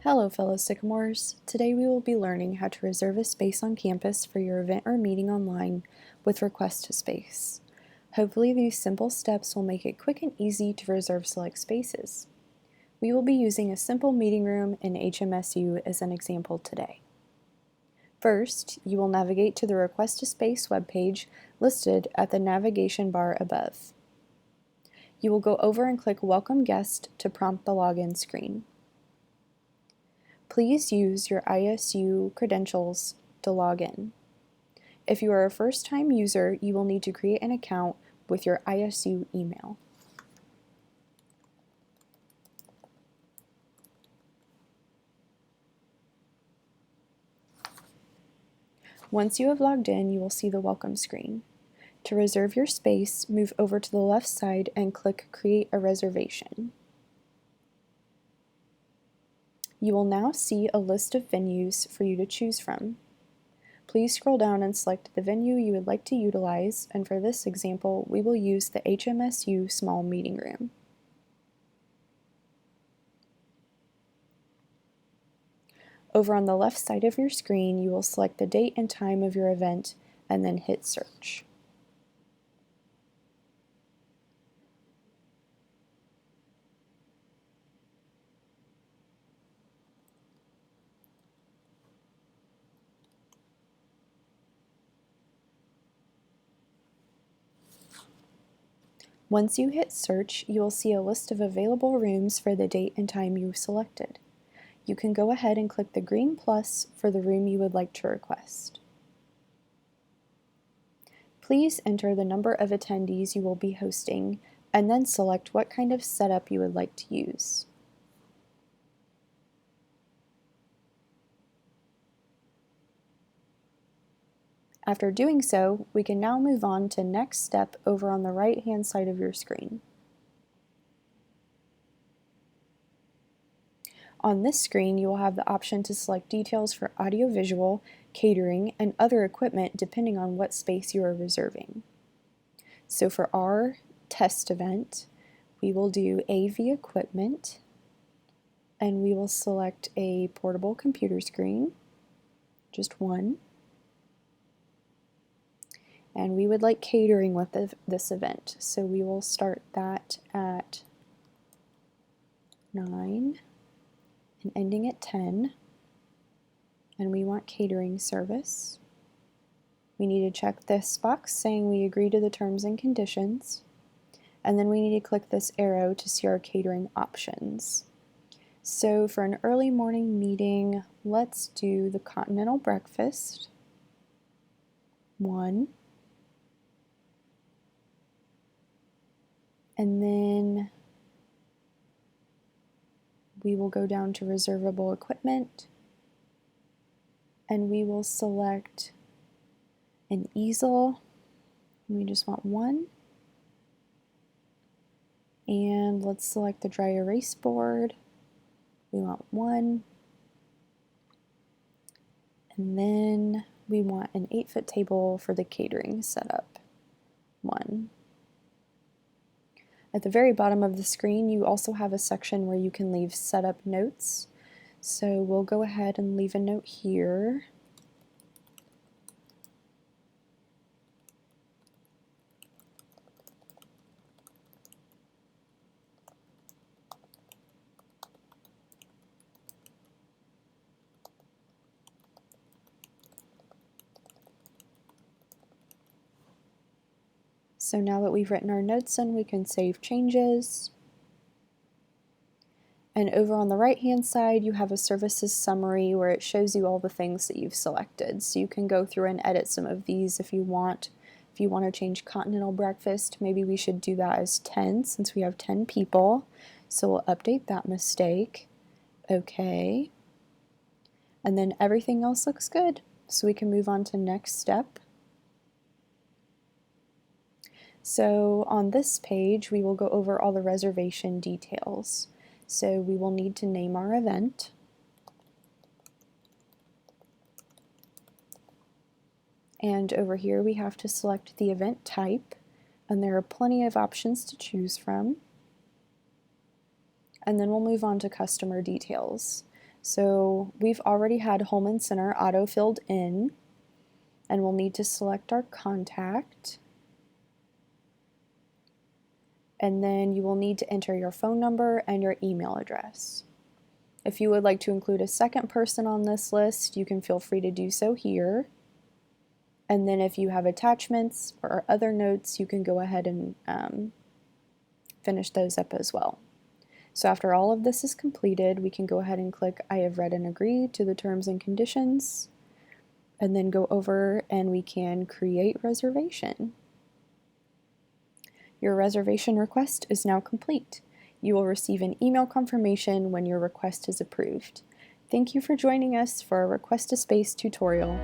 Hello fellow Sycamores. Today we will be learning how to reserve a space on campus for your event or meeting online with Request to Space. Hopefully these simple steps will make it quick and easy to reserve select spaces. We will be using a simple meeting room in HMSU as an example today. First, you will navigate to the Request to Space webpage listed at the navigation bar above. You will go over and click Welcome Guest to prompt the login screen. Please use your ISU credentials to log in. If you are a first-time user, you will need to create an account with your ISU email. Once you have logged in, you will see the welcome screen. To reserve your space, move over to the left side and click Create a Reservation. You will now see a list of venues for you to choose from. Please scroll down and select the venue you would like to utilize, and for this example, we will use the HMSU Small Meeting Room. Over on the left side of your screen, you will select the date and time of your event and then hit search. Once you hit search, you will see a list of available rooms for the date and time you selected. You can go ahead and click the green plus for the room you would like to request. Please enter the number of attendees you will be hosting and then select what kind of setup you would like to use. After doing so, we can now move on to next step over on the right-hand side of your screen. On this screen, you will have the option to select details for audiovisual, catering, and other equipment depending on what space you are reserving. So for our test event, we will do AV equipment, and we will select a portable computer screen, just one. And we would like catering with this event, so we will start that at 9 and ending at 10. And we want catering service. We need to check this box saying we agree to the terms and conditions. And then we need to click this arrow to see our catering options. So for an early morning meeting, let's do the continental breakfast. 1. And then we will go down to reservable equipment and we will select an easel. We just want 1. And let's select the dry erase board. We want 1. And then we want an 8-foot table for the catering setup. 1. At the very bottom of the screen, you also have a section where you can leave setup notes. So we'll go ahead and leave a note here. So now that we've written our notes in, we can save changes. And over on the right-hand side, you have a services summary where it shows you all the things that you've selected. So you can go through and edit some of these if you want. If you want to change continental breakfast, maybe we should do that as 10 since we have 10 people. So we'll update that mistake. Okay. And then everything else looks good. So we can move on to next step. So on this page, we will go over all the reservation details. So we will need to name our event. And over here we have to select the event type, and there are plenty of options to choose from. And then we'll move on to customer details. So we've already had Holman Center auto-filled in, and we'll need to select our contact. And then you will need to enter your phone number and your email address. If you would like to include a second person on this list, you can feel free to do so here. And then if you have attachments or other notes, you can go ahead and finish those up as well. So after all of this is completed, we can go ahead and click I have read and agreed to the terms and conditions, and then go over and we can create reservation. Your reservation request is now complete. You will receive an email confirmation when your request is approved. Thank you for joining us for a Request a Space tutorial.